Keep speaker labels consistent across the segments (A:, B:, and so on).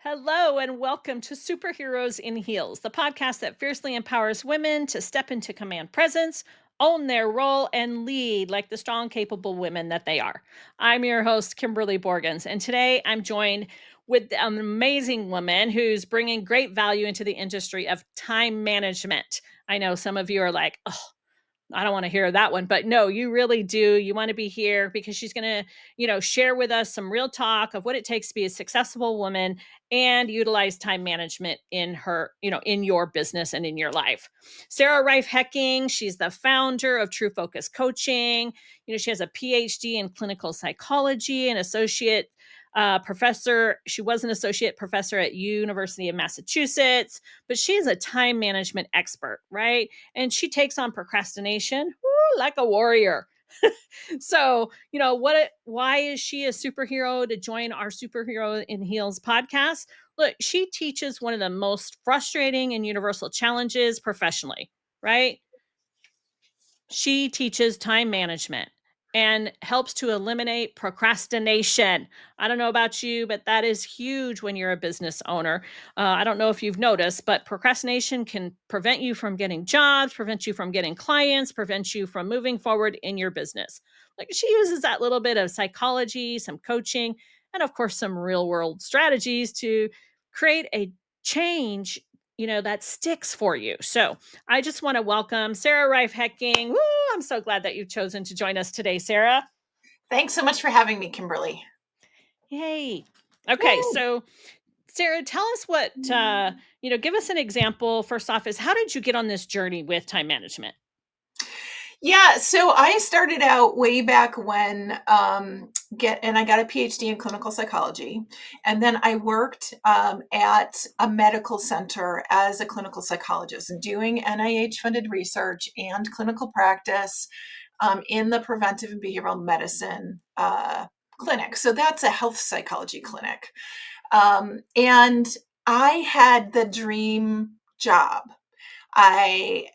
A: Hello, and welcome to Superheroes in Heels, the podcast that fiercely empowers women to step into command presence, own their role, and lead like the strong, capable women that they are. I'm your host, Kimberley Borgens, and today I'm joined with an amazing woman who's bringing great value into the industry of time management. I know some of you are like, oh, I don't want to hear that one, but no, you really do. You want to be here because she's going to, share with us some real talk of what it takes to be a successful woman and utilize time management in her, in your business and in your life. Sarah Reiff-Hekking, she's the founder of True Focus Coaching. She has a PhD in clinical psychology and associate professor. She was an associate professor at University of Massachusetts, but she's a time management expert, right? And she takes on procrastination like a warrior. So, why is she a superhero to join our Superhero in Heels podcast? Look, she teaches one of the most frustrating and universal challenges professionally, right? She teaches time management and helps to eliminate procrastination. I don't know about you, but that is huge when you're a business owner. I don't know if you've noticed, but procrastination can prevent you from getting jobs, prevent you from getting clients, prevent you from moving forward in your business. Like she uses that little bit of psychology, some coaching, and of course, some real world strategies to create a change, that sticks for you. So, I just want to welcome Sarah Reiff-Hekking. Woo! I'm so glad that you've chosen to join us today, Sarah.
B: Thanks so much for having me, Kimberly.
A: Yay. Okay,
B: Woo!
A: so Sarah, tell us give us an example. First off, is how did you get on this journey with time management?
B: Yeah, so I started out way back when I got a PhD in clinical psychology, and then I worked at a medical center as a clinical psychologist, doing NIH-funded research and clinical practice in the preventive and behavioral medicine clinic. So that's a health psychology clinic, and I had the dream job. I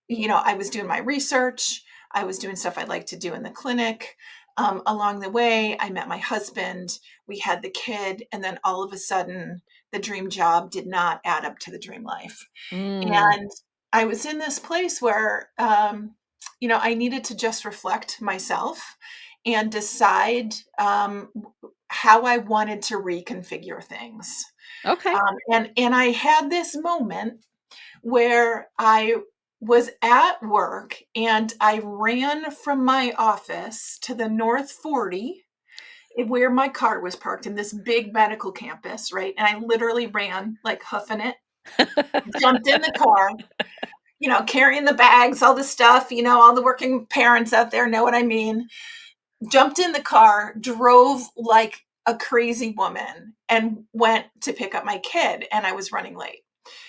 B: I was doing my research. I was doing stuff I like to do in the clinic. Along the way, I met my husband. We had the kid. And then all of a sudden, the dream job did not add up to the dream life.
A: Mm,
B: And I was in this place where, I needed to just reflect myself and decide how I wanted to reconfigure things.
A: okay.
B: And I had this moment where I was at work and I ran from my office to the North 40 where my car was parked in this big medical campus, right? And I literally ran like hoofing it, jumped in the car, carrying the bags, all the stuff, all the working parents out there know what I mean. Jumped in the car, drove like a crazy woman, and went to pick up my kid, and I was running late.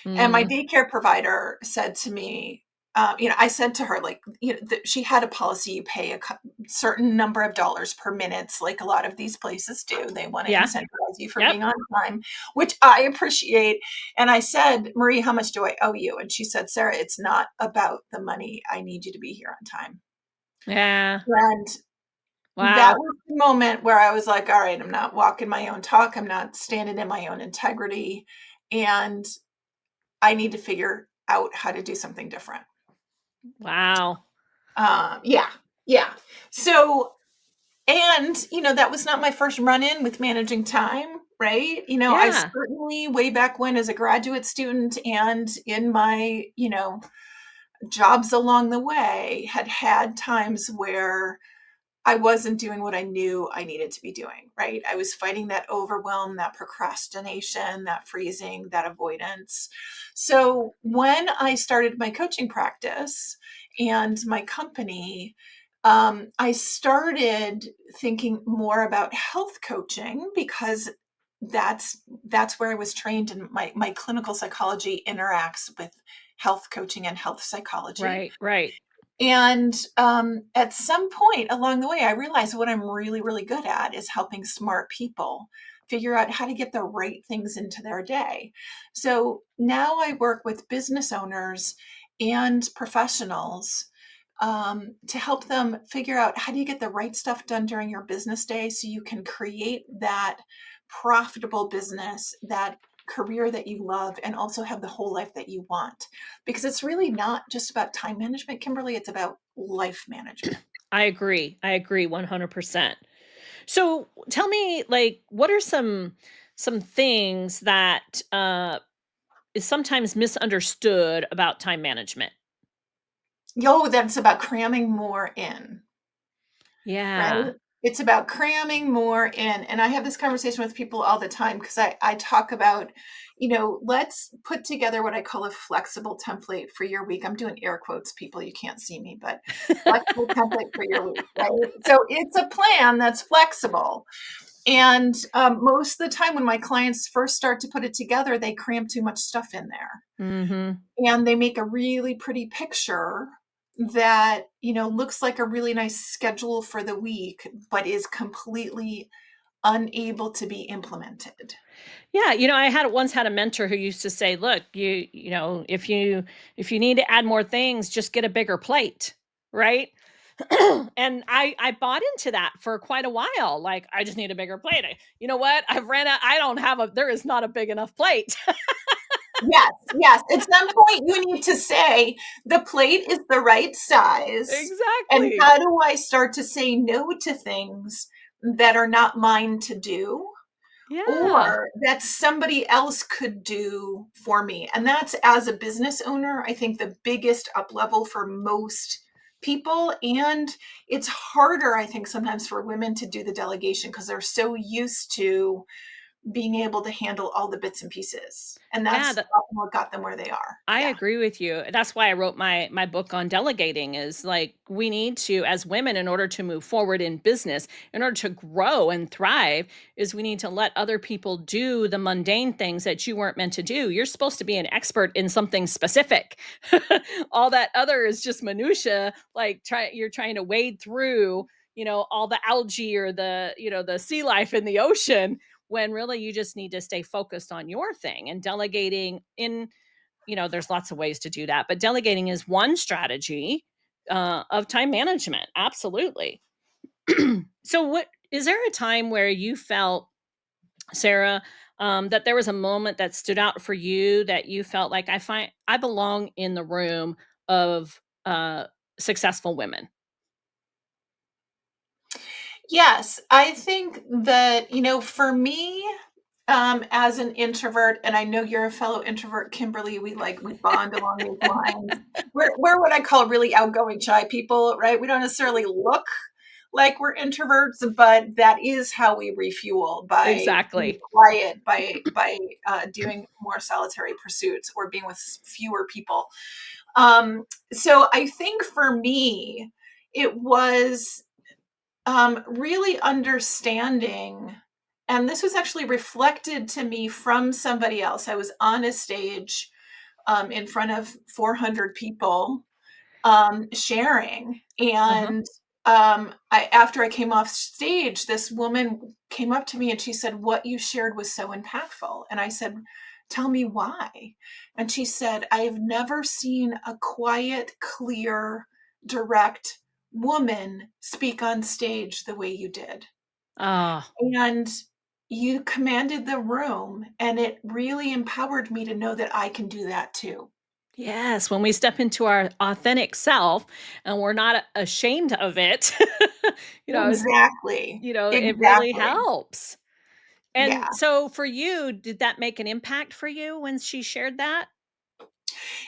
B: And my
A: Mm,
B: daycare provider said to me, I said to her, like, she had a policy, you pay a certain number of dollars per minute, like a lot of these places do. They want to
A: yeah.
B: incentivize you for
A: Yep.
B: being on time, which I appreciate. And I said, Marie, how much do I owe you? And she said, Sarah, it's not about the money. I need you to be here on time.
A: Yeah.
B: And that
A: Wow.
B: was the moment where I was like, all right, I'm not walking my own talk. I'm not standing in my own integrity. And I need to figure out how to do something different.
A: Wow.
B: Yeah, yeah. So, and that was not my first run in with managing time, right? I
A: Yeah.
B: certainly way back when as a graduate student and in my, jobs along the way had times where I wasn't doing what I knew I needed to be doing, right? I was fighting that overwhelm, that procrastination, that freezing, that avoidance. So when I started my coaching practice and my company, I started thinking more about health coaching because that's where I was trained, and my clinical psychology interacts with health coaching and health psychology.
A: Right. Right.
B: And at some point along the way, I realized what I'm really, really good at is helping smart people figure out how to get the right things into their day. So now I work with business owners and professionals to help them figure out how do you get the right stuff done during your business day so you can create that profitable business, that career that you love, and also have the whole life that you want. Because it's really not just about time management, Kimberly, it's about life management.
A: I agree. I agree 100%. So tell me, like, what are some things that is sometimes misunderstood about time management?
B: Yo, that's about cramming more in. Right?
A: Yeah.
B: It's about cramming more in. And I have this conversation with people all the time because I talk about, let's put together what I call a flexible template for your week. I'm doing air quotes, people, you can't see me, but flexible template for your week, right? So it's a plan that's flexible. And most of the time when my clients first start to put it together, they cram too much stuff in there
A: Mhm.
B: and they make a really pretty picture that looks like a really nice schedule for the week but is completely unable to be implemented.
A: Yeah, I had once had a mentor who used to say, "Look, if you need to add more things, just get a bigger plate." Right? And I bought into that for quite a while. Like, I just need a bigger plate. You know what? I've ran out. I don't have a there is not a big enough plate.
B: Yes, yes, at some point you need to say the plate is the right size, and
A: Exactly.
B: how do I start to say no to things that are not mine to do
A: Yeah.
B: or that somebody else could do for me. And that's, as a business owner, I think the biggest up level for most people. And it's harder, I think, sometimes for women to do the delegation because they're so used to being able to handle all the bits and pieces. And
A: Yeah,
B: that's
A: that
B: often what got them where they are.
A: I
B: Yeah.
A: agree with you. That's why I wrote my book on delegating is like we need to as women in order to move forward in business, in order to grow and thrive is we need to let other people do the mundane things that you weren't meant to do. You're supposed to be an expert in something specific. All that other is just minutia like you're trying to wade through, all the algae or the sea life in the ocean when really you just need to stay focused on your thing and delegating in there's lots of ways to do that, but delegating is one strategy of time management. Absolutely. So, what is there a time where you felt, Sarah, that there was a moment that stood out for you that you felt like I belong in the room of successful women?
B: Yes, I think that, for me, as an introvert, and I know you're a fellow introvert, Kimberly, we bond along these lines. We're what I call really outgoing shy people, right? We don't necessarily look like we're introverts, but that is how we refuel by being
A: Exactly.
B: quiet, by doing more solitary pursuits or being with fewer people. So I think for me, it was really understanding, and this was actually reflected to me from somebody else. I was on a stage in front of 400 people sharing.
A: Uh-huh.
B: And after I came off stage, this woman came up to me and she said, "What you shared was so impactful." And I said, "Tell me why." And she said, "I have never seen a quiet, clear, direct woman speak on stage the way you did.
A: Ah,
B: And you commanded the room, and it really empowered me to know that I can do that too."
A: yes. When we step into our authentic self and we're not ashamed of it, it's
B: Exactly.
A: it really
B: Exactly.
A: helps. And
B: Yeah.
A: so for you, did that make an impact for you when she shared that?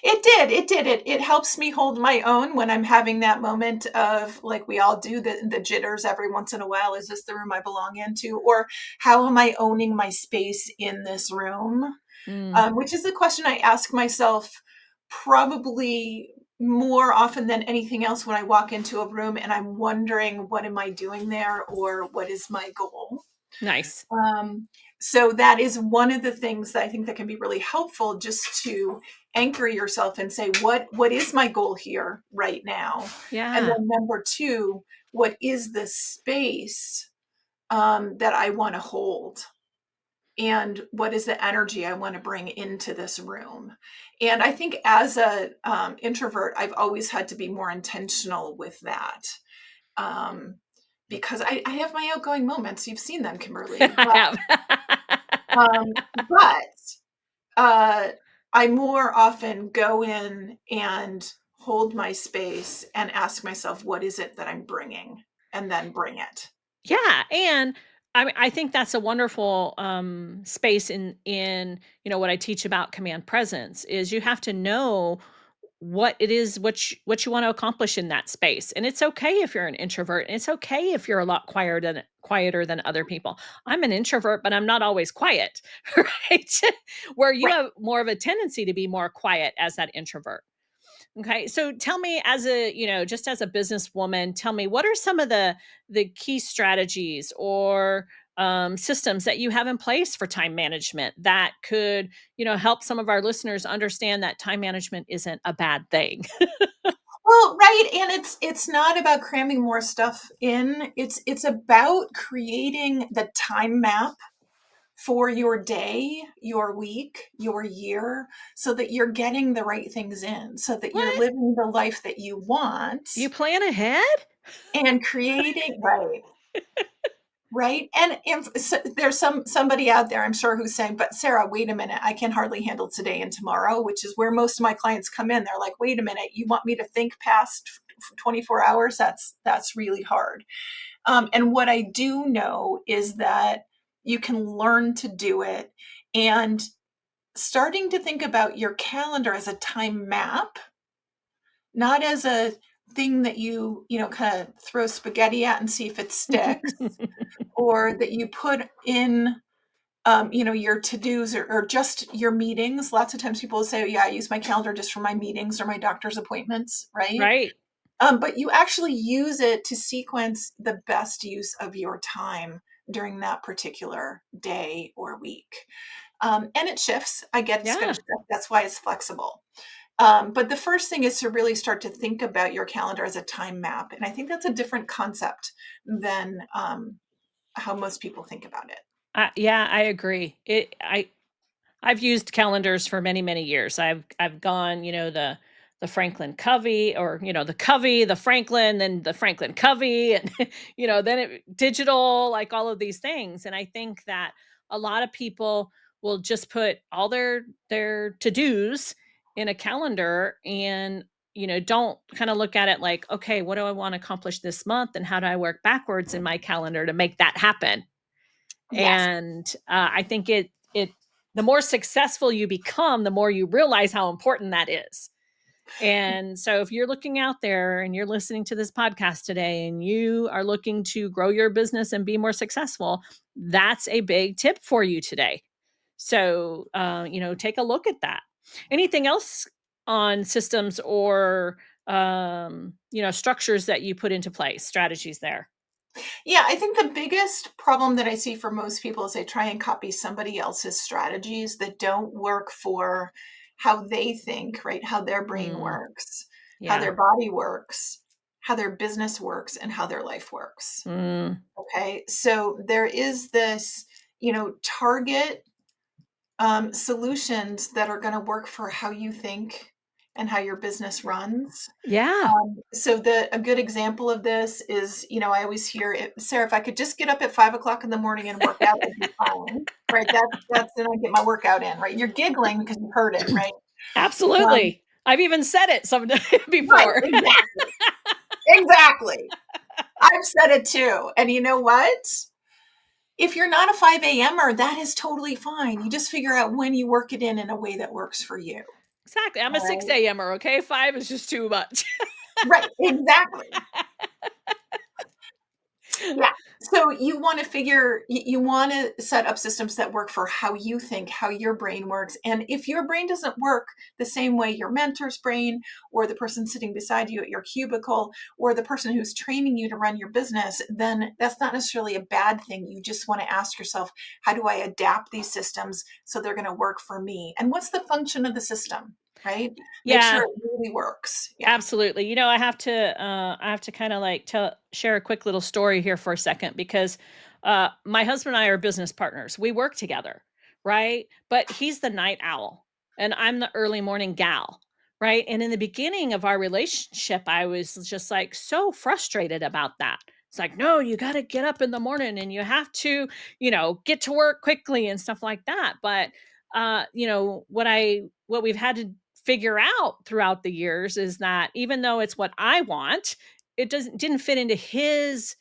B: It did, it did. It helps me hold my own when I'm having that moment of, like we all do, the jitters every once in a while. Is this the room I belong into? Or how am I owning my space in this room?
A: Mm,
B: Which is the question I ask myself probably more often than anything else when I walk into a room and I'm wondering, what am I doing there, or what is my goal?
A: nice.
B: Um, so that is one of the things that I think that can be really helpful, just to anchor yourself and say, what is my goal here right now? And
A: Yeah.
B: then number two, what is the space that I want to hold? And what is the energy I want to bring into this room? And I think as a introvert, I've always had to be more intentional with that. Um, because I have my outgoing moments. You've seen them, Kimberly.
A: I have.
B: But uh, I more often go in and hold my space and ask myself, what is it that I'm bringing? And then bring it.
A: Yeah, and I mean, I think that's a wonderful space in what I teach about command presence is you have to know what it is what you want to accomplish in that space. And it's okay if you're an introvert. And it's okay if you're a lot quieter than other people. I'm an introvert, but I'm not always quiet, right? Where you
B: Right.
A: have more of a tendency to be more quiet as that introvert. Okay. So tell me as a, just as a businesswoman, tell me what are some of the key strategies or systems that you have in place for time management that could, help some of our listeners understand that time management isn't a bad thing.
B: Well, right, and it's not about cramming more stuff in. It's about creating the time map for your day, your week, your year, so that you're getting the right things in, so that you're
A: What?
B: living the life that you want
A: You plan ahead?
B: and creating right. Right? And if there's somebody out there, I'm sure, who's saying, "But Sarah, wait a minute, I can hardly handle today and tomorrow," which is where most of my clients come in. They're like, "Wait a minute, you want me to think past 24 hours? That's really hard." And what I do know is that you can learn to do it, and starting to think about your calendar as a time map, not as a thing that you kind of throw spaghetti at and see if it sticks, or that you put in your to-dos or just your meetings. Lots of times people will say, yeah, I use my calendar just for my meetings or my doctor's appointments, right?
A: Right.
B: But you actually use it to sequence the best use of your time during that particular day or week. And it shifts. I get it's going to
A: Yeah.
B: shift. That's why it's flexible. But the first thing is to really start to think about your calendar as a time map. And I think that's a different concept than how most people think about it.
A: Yeah, I agree. I've used calendars for many, many years. I've gone, the Franklin Covey or, the Covey, the Franklin, then the Franklin Covey, and then digital, like all of these things. And I think that a lot of people will just put all their to-dos in a calendar and don't kind of look at it like, okay, what do I want to accomplish this month and how do I work backwards in my calendar to make that happen?
B: Yes.
A: And I think it the more successful you become, the more you realize how important that is. And so if you're looking out there and you're listening to this podcast today and you are looking to grow your business and be more successful, that's a big tip for you today. So take a look at that. Anything else on systems or structures that you put into place, strategies there?
B: Yeah, I think the biggest problem that I see for most people is they try and copy somebody else's strategies that don't work for how they think, right? How their brain
A: Mm,
B: works, how
A: yeah.
B: their body works, how their business works, and how their life works.
A: Mm.
B: Okay. So there is this, target solutions that are going to work for how you think and how your business runs.
A: Yeah.
B: So a good example of this is, I always hear it, Sarah, if I could just get up at 5 o'clock in the morning and work out, I'd be fine. Right. That's then I get my workout in, right? You're giggling because you heard it, right? Um,
A: Absolutely. I've even said it some
B: right,
A: before.
B: exactly. Exactly. I've said it too. And you know what? If you're not a 5 a.m.er, that is totally fine. You just figure out when you work it in a way that works for you.
A: Exactly. I'm
B: All
A: a 6
B: right.
A: a.m.er, okay? 5 is just too much.
B: Right. Exactly. Yeah. So you want to set up systems that work for how you think, how your brain works. And if your brain doesn't work the same way your mentor's brain or the person sitting beside you at your cubicle or the person who's training you to run your business, then that's not necessarily a bad thing. You just want to ask yourself, how do I adapt these systems so they're going to work for me? And what's the function of the system, right? Make sure
A: Yeah,
B: it really works. Yeah.
A: absolutely. I have to kind of like share a quick little story here for a second because my husband and I are business partners. We work together, right? But he's the night owl and I'm the early morning gal, right? And in the beginning of our relationship, I was just like so frustrated about that. It's like, no, you got to get up in the morning and you have to, get to work quickly and stuff like that. But, what we've had to figure out throughout the years is that even though it's what I want, didn't fit into his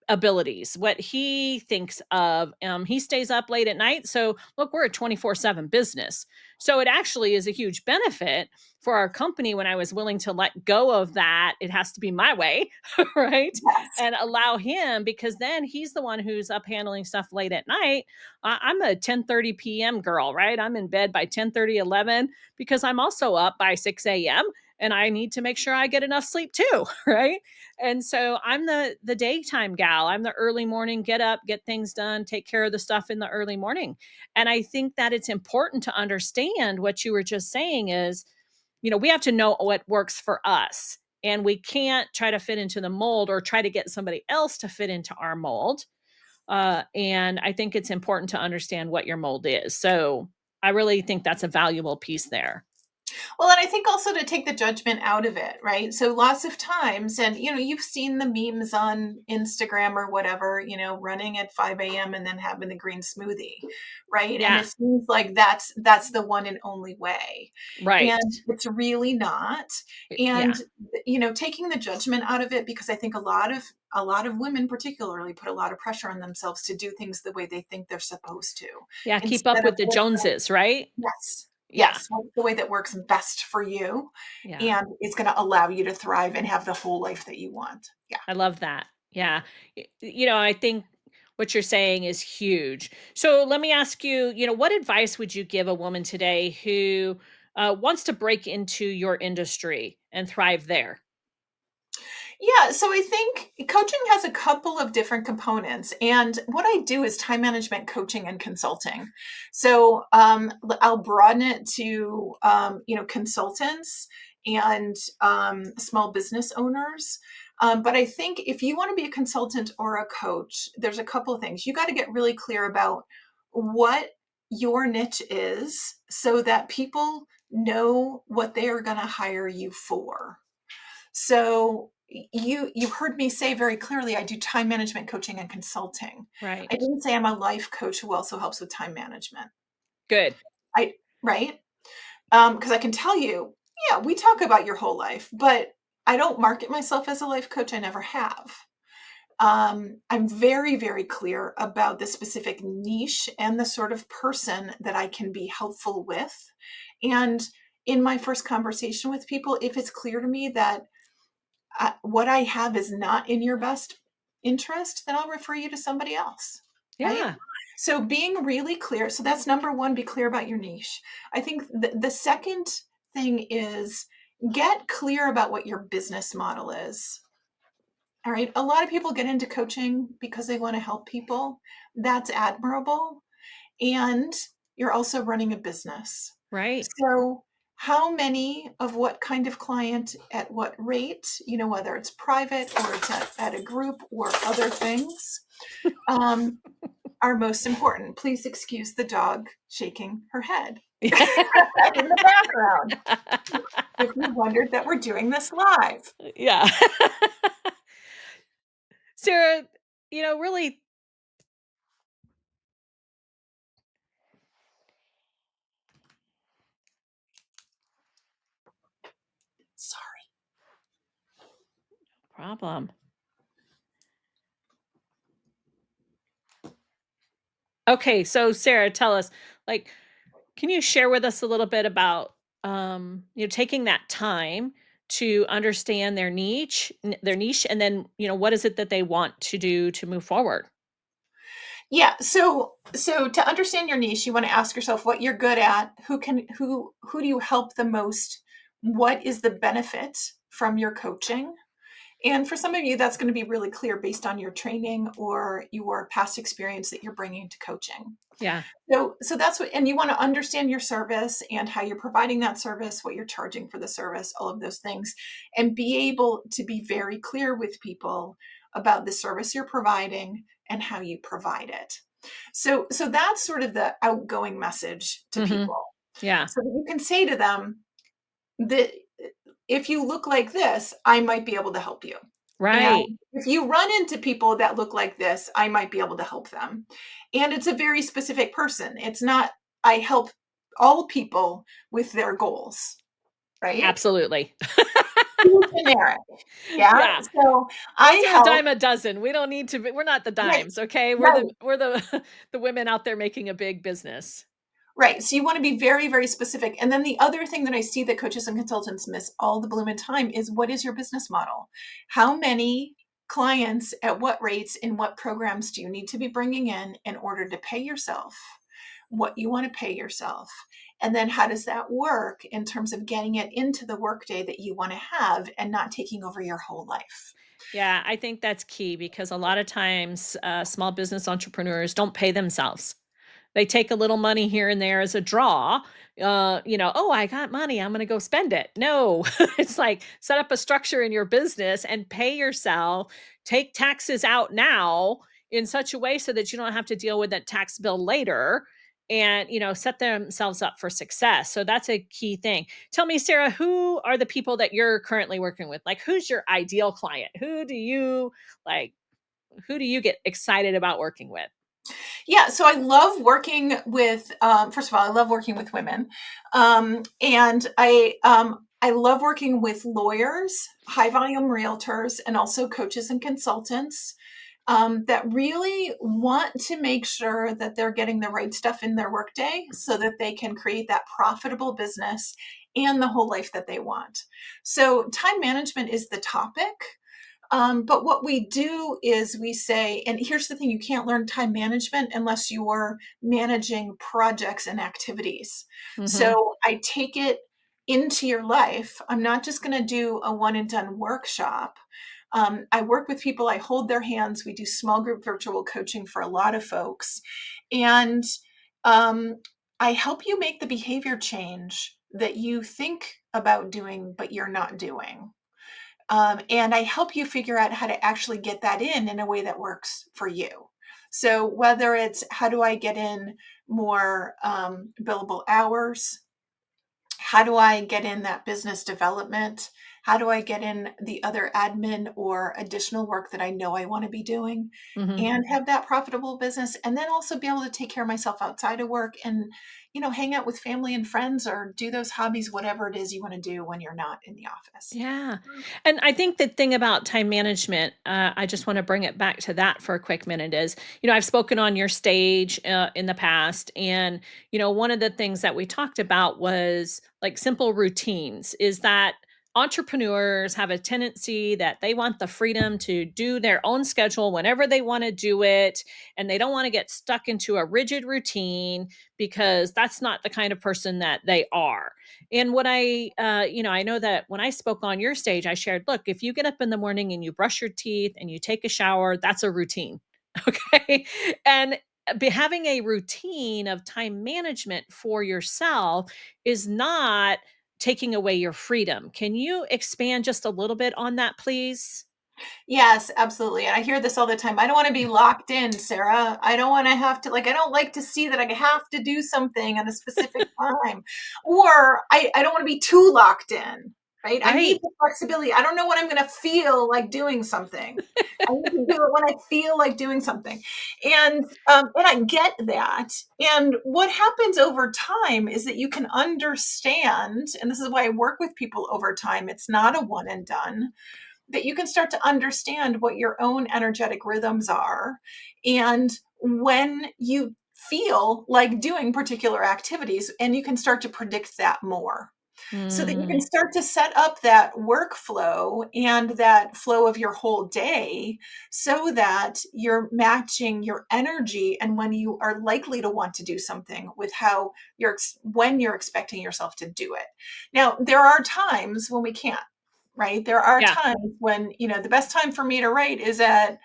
A: abilities, what he thinks of. He stays up late at night. So, look, we're a 24/7 business. So, it actually is a huge benefit for our company when I was willing to let go of that. It has to be my way, right?
B: Yes.
A: And allow him, because then he's the one who's up handling stuff late at night. I'm a 10:30 p.m. girl, right? I'm in bed by 10:30, 11, because I'm also up by 6 a.m. and I need to make sure I get enough sleep too, right? And so I'm the daytime gal. I'm the early morning, get up, get things done, take care of the stuff in the early morning. And I think that it's important to understand what you were just saying is, we have to know what works for us. And we can't try to fit into the mold or try to get somebody else to fit into our mold. And I think it's important to understand what your mold is. So I really think that's a valuable piece there.
B: Well, and I think also to take the judgment out of it, right? So lots of times, and you've seen the memes on Instagram or whatever, running at 5 a.m. and then having the green smoothie, right? And
A: Yeah.
B: it seems like that's the one and only way.
A: Right.
B: And it's really not. And
A: Yeah.
B: taking the judgment out of it, because I think a lot of women particularly put a lot of pressure on themselves to do things the way they think they're supposed to,
A: Yeah. Keep up
B: instead of
A: with the Joneses, right?
B: yes.
A: Yeah.
B: Yes, what's the way that works best for you,
A: Yeah.
B: and it's gonna allow you to thrive and have the whole life that you want. Yeah.
A: I love that. Yeah. I think what you're saying is huge. So let me ask you, what advice would you give a woman today who wants to break into your industry and thrive there?
B: Yeah, so I think coaching has a couple of different components, and what I do is time management coaching and consulting. So I'll broaden it to consultants and small business owners. But I think if you want to be a consultant or a coach, there's a couple of things you got to get really clear about what your niche is, so that people know what they are going to hire you for. So you've heard me say very clearly I do time management coaching and consulting. I
A: Right.
B: didn't say I'm a life coach who also helps with time management.
A: Good.
B: I right? Because I can tell you, yeah, we talk about your whole life, but I don't market myself as a life coach. I never have. I'm very, very clear about the specific niche and the sort of person that I can be helpful with. And in my first conversation with people, if it's clear to me that what I have is not in your best interest, then I'll refer you to somebody else, right?
A: Yeah.
B: So being really clear. So that's number one, be clear about your niche. I think the second thing is get clear about what your business model is. All right. A lot of people get into coaching because they want to help people. That's admirable. And you're also running a business.
A: Right.
B: So, how many of what kind of client at what rate, whether it's private or it's at a group or other things, um, are most important? Please excuse the dog shaking her head in the background if you wondered that we're doing this live.
A: Yeah. Sarah, really,
B: Sorry.
A: problem. Okay, so Sarah, tell us, like, can you share with us a little bit about, taking that time to understand their niche, and then, what is it that they want to do to move forward?
B: Yeah, so to understand your niche, you want to ask yourself what you're good at, who do you help the most, what is the benefit from your coaching? And for some of you, that's going to be really clear based on your training or your past experience that you're bringing to coaching.
A: Yeah.
B: So that's what, and you want to understand your service and how you're providing that service, what you're charging for the service, all of those things, and be able to be very clear with people about the service you're providing and how you provide it. So that's sort of the outgoing message to
A: Mhm.
B: people.
A: Yeah.
B: So that you can say to them that if you look like this, I might be able to help you. And
A: Right.
B: if you run into people that look like this, I might be able to help them. And it's a very specific person. It's not, I help all people with their goals, right?
A: Absolutely.
B: Too generic. Yeah.
A: Yeah.
B: So I
A: Let's do a
B: help,
A: dime a dozen. We don't need to be, we're not the
B: right,
A: dimes, okay?
B: right.
A: We're the the women out there making a big business.
B: Right. So you want to be very, very specific. And then the other thing that I see that coaches and consultants miss all the blooming time is, what is your business model? How many clients at what rates in what programs do you need to be bringing in order to pay yourself what you want to pay yourself? And then how does that work in terms of getting it into the workday that you want to have and not taking over your whole life?
A: Yeah, I think that's key because a lot of times small business entrepreneurs don't pay themselves. They take a little money here and there as a draw. Oh, I got money. I'm going to go spend it. No, it's like set up a structure in your business and pay yourself. Take taxes out now in such a way so that you don't have to deal with that tax bill later and, set themselves up for success. So that's a key thing. Tell me, Sarah, who are the people that you're currently working with? Like, who's your ideal client? Like, who do you get excited about working with?
B: Yeah, so I love working with. First of all, I love working with women, and I love working with lawyers, high volume realtors, and also coaches and consultants that really want to make sure that they're getting the right stuff in their workday so that they can create that profitable business and the whole life that they want. So time management is the topic. But what we do is we say, and here's the thing, you can't learn time management unless you're managing projects and activities.
A: Hmm.
B: So I take it into your life. I'm not just going to do a one and done workshop. I work with people, I hold their hands. We do small group virtual coaching for a lot of folks. And um, I help you make the behavior change that you think about doing, but you're not doing. And I help you figure out how to actually get that in a way that works for you. So whether it's how do I get in more billable hours, how do I get in that business development? How do I get in the other admin or additional work that I know I want to be doing
A: Hmm.
B: and have that profitable business? And then also be able to take care of myself outside of work and, hang out with family and friends or do those hobbies, whatever it is you want to do when you're not in the office.
A: Yeah. And I think the thing about time management, I just want to bring it back to that for a quick minute is, I've spoken on your stage in the past. And, one of the things that we talked about was like simple routines is that entrepreneurs have a tendency that they want the freedom to do their own schedule whenever they want to do it. And they don't want to get stuck into a rigid routine because that's not the kind of person that they are. And I know that when I spoke on your stage, I shared, look, if you get up in the morning and you brush your teeth and you take a shower, that's a routine. Okay. And having a routine of time management for yourself is not taking away your freedom. Can you expand just a little bit on that, please?
B: Yes, absolutely. And I hear this all the time. I don't want to be locked in, Sarah. I don't want to have to, like, I don't like to see that I have to do something at a specific time. Or I don't want to be too locked in, right? I need
A: Right.
B: the flexibility. I don't know when I'm going to feel like doing something. I need to do it when I feel like doing something. And I get that. And what happens over time is that you can understand, and this is why I work with people over time. It's not a one and done, that you can start to understand what your own energetic rhythms are and when you feel like doing particular activities, and you can start to predict that more so that you can
A: Mm,
B: start to set up that workflow and that flow of your whole day so that you're matching your energy and when you are likely to want to do something with how when you're expecting yourself to do it. Now there are times when we can't, right? There are
A: yeah.
B: times when, the best time for me to write is at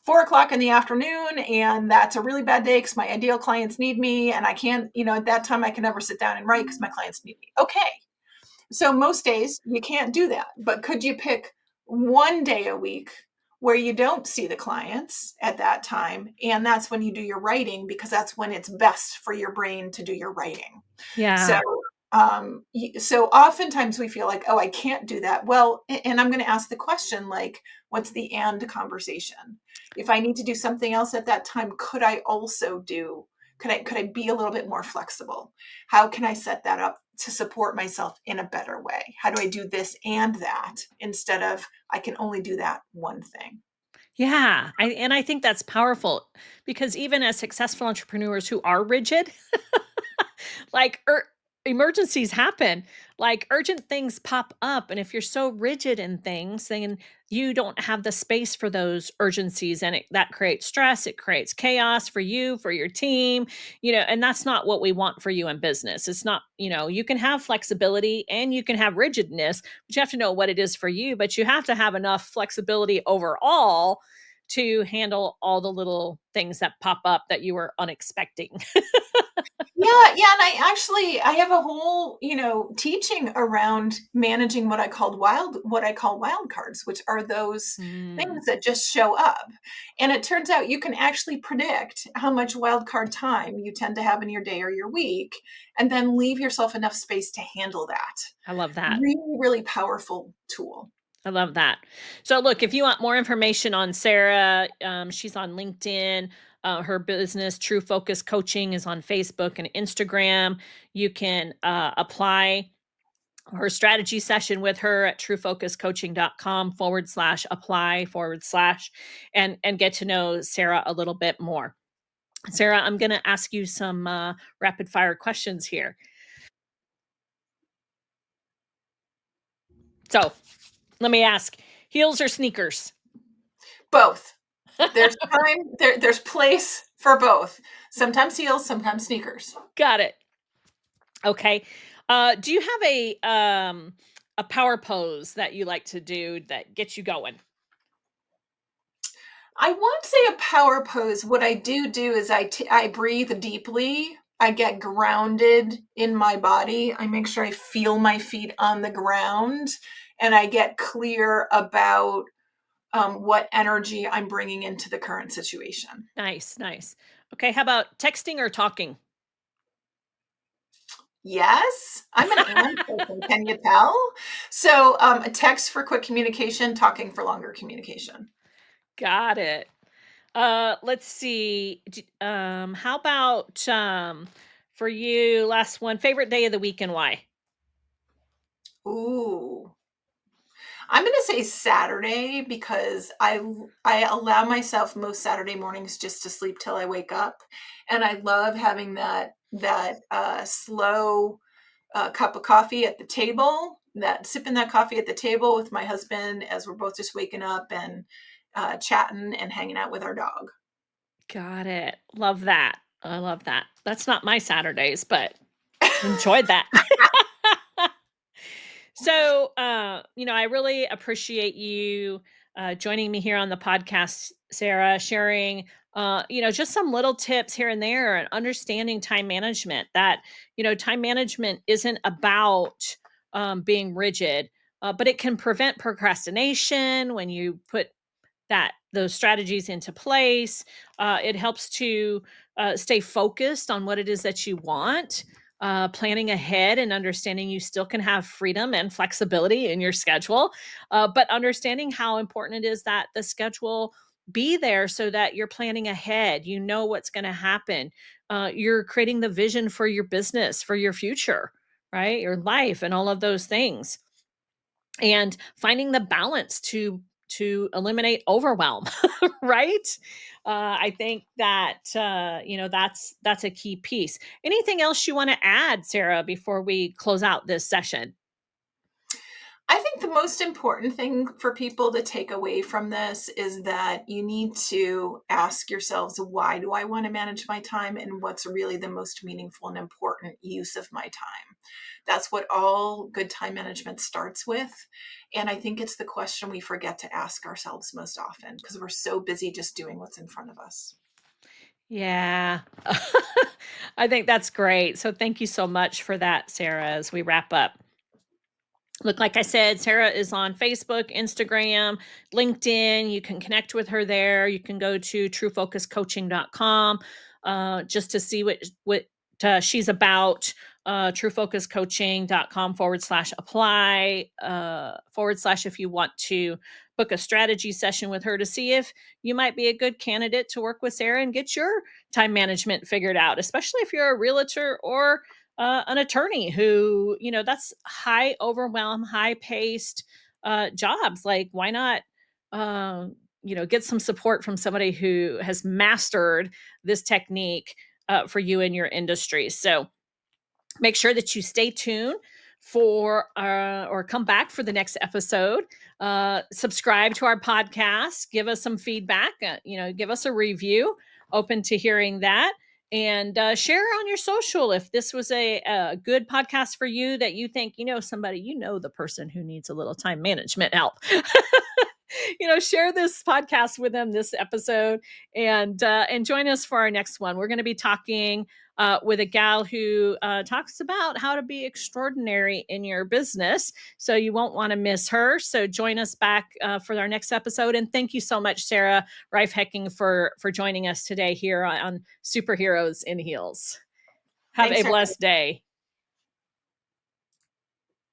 B: 4 o'clock in the afternoon. And that's a really bad day because my ideal clients need me. And I can't, at that time, I can never sit down and write because my clients need me. Okay. So most days you can't do that. But could you pick one day a week where you don't see the clients at that time? And that's when you do your writing because that's when it's best for your brain to do your writing. So
A: Yeah.
B: So oftentimes we feel like, oh, I can't do that. Well, and I'm going to ask the question, like, what's the and conversation? If I need to do something else at that time, could I also do, could I be a little bit more flexible? How can I set that up to support myself in a better way? How do I do this and that instead of I can only do that one thing?
A: Yeah, I think that's powerful because even as successful entrepreneurs who are rigid, like emergencies happen, like urgent things pop up, and if you're so rigid in things, then you don't have the space for those urgencies, and that creates stress, it creates chaos for you, for your team, and that's not what we want for you in business. It's not, you can have flexibility and you can have rigidness, but you have to know what it is for you, but you have to have enough flexibility overall to handle all the little things that pop up that you were unexpecting.
B: Yeah, yeah, and I have a whole, teaching around managing what I call wild cards, which are those
A: Mm,
B: things that just show up. And it turns out you can actually predict how much wild card time you tend to have in your day or your week, and then leave yourself enough space to handle that.
A: I love that.
B: Really, really powerful tool.
A: I love that. So, look, if you want more information on Sarah, she's on LinkedIn. Her business, True Focus Coaching, is on Facebook and Instagram. You can apply her strategy session with her at truefocuscoaching.com/apply/ and get to know Sarah a little bit more. Sarah, I'm going to ask you some rapid fire questions here. So, let me ask, heels or sneakers?
B: Both. There's place for both. Sometimes heels, sometimes sneakers.
A: Got it. Okay. Do you have a power pose that you like to do that gets you going?
B: I won't say a power pose. What I do is I breathe deeply. I get grounded in my body. I make sure I feel my feet on the ground, and I get clear about what energy I'm bringing into the current situation.
A: Nice, nice. Okay, how about texting or talking?
B: Yes, I'm an and person. Can you tell? So, a text for quick communication, talking for longer communication.
A: Got it. Let's see. How about for you, last one, favorite day of the week and why?
B: Ooh. I'm gonna say Saturday because I allow myself most Saturday mornings just to sleep till I wake up, and I love having that slow cup of coffee at the table. That sipping that coffee at the table with my husband as we're both just waking up and chatting and hanging out with our dog.
A: Got it. Love that. I love that. That's not my Saturdays, but enjoyed that. So, I really appreciate you joining me here on the podcast, Sarah, sharing, just some little tips here and there and understanding time management. That, time management isn't about being rigid, but it can prevent procrastination when you put those strategies into place. It helps to stay focused on what it is that you want. Planning ahead and understanding you still can have freedom and flexibility in your schedule, but understanding how important it is that the schedule be there so that you're planning ahead. You know what's going to happen. You're creating the vision for your business, for your future, right? Your life, and all of those things, and finding the balance to eliminate overwhelm. Right. I think that that's a key piece. Anything else you want to add, Sarah, before we close out this session?
B: I think the most important thing for people to take away from this is that you need to ask yourselves, why do I want to manage my time and what's really the most meaningful and important use of my time? That's what all good time management starts with. And I think it's the question we forget to ask ourselves most often because we're so busy just doing what's in front of us.
A: Yeah. I think that's great. So thank you so much for that, Sarah, as we wrap up. Look, like I said, Sarah is on Facebook, Instagram, LinkedIn. You can connect with her there. You can go to truefocuscoaching.com just to see what she's about truefocuscoaching.com/apply / if you want to book a strategy session with her to see if you might be a good candidate to work with Sarah and get your time management figured out, especially if you're a realtor or an attorney who, that's high overwhelm, high paced jobs. Like, why not, get some support from somebody who has mastered this technique for you in your industry. So make sure that you stay tuned for or come back for the next episode. Subscribe to our podcast, give us some feedback, give us a review. Open to hearing that. And share on your social if this was a good podcast for you, that you think, somebody, the person who needs a little time management help. Share this podcast with them, this episode, and join us for our next one. We're going to be talking with a gal who talks about how to be extraordinary in your business. So you won't want to miss her. So join us back for our next episode. And thank you so much, Sarah Reiff-Hekking, for joining us today here on Superheroes in Heels. Have
B: Thanks
A: a
B: for
A: blessed day.